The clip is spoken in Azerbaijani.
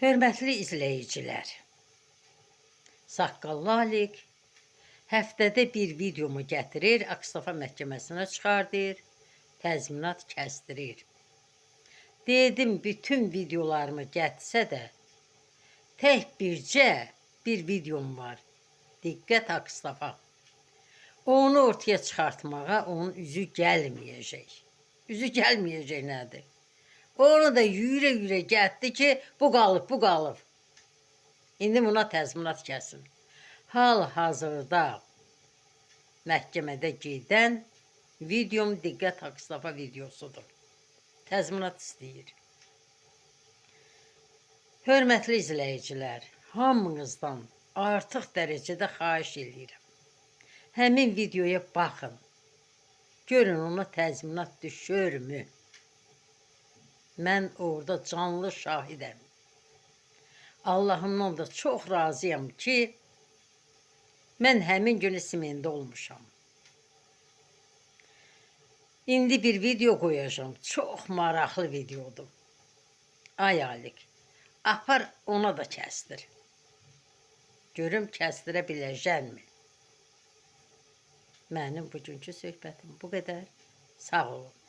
Hörmətli izləyicilər, Saqqallı Alik həftədə bir videomu gətirir, Aksafa məhkəməsinə çıxardır, təzminat kəsdirir. Dedim, bütün videolarımı gətsə də, tək bircə bir videom var. Diqqət Aksafa. Onu ortaya çıxartmağa onun üzü gəlməyəcək. Üzü gəlməyəcək nədir? Onu da yüyürə getdi ki, bu qalıb. İndi buna təzminat kəsin. Hal-hazırda məhkəmədə gedən videom Diqqət Aksafa videosudur. Təzminat istəyir. Hörmətli izləyicilər, hamınızdan artıq dərəcədə xahiş edirəm. Həmin videoya baxın. Görün ona təzminat düşürmü? Mən orada canlı şahidəm. Allahımdan da çox razıyam ki, mən həmin günü Simində olmuşam. İndi bir video qoyacağım. Çox maraqlı videodur. Ay Alik, apar ona da kəsdir. Görüm kəsdirə biləcəkmi? Mənim bugünkü söhbətim bu qədər. Sağ olun.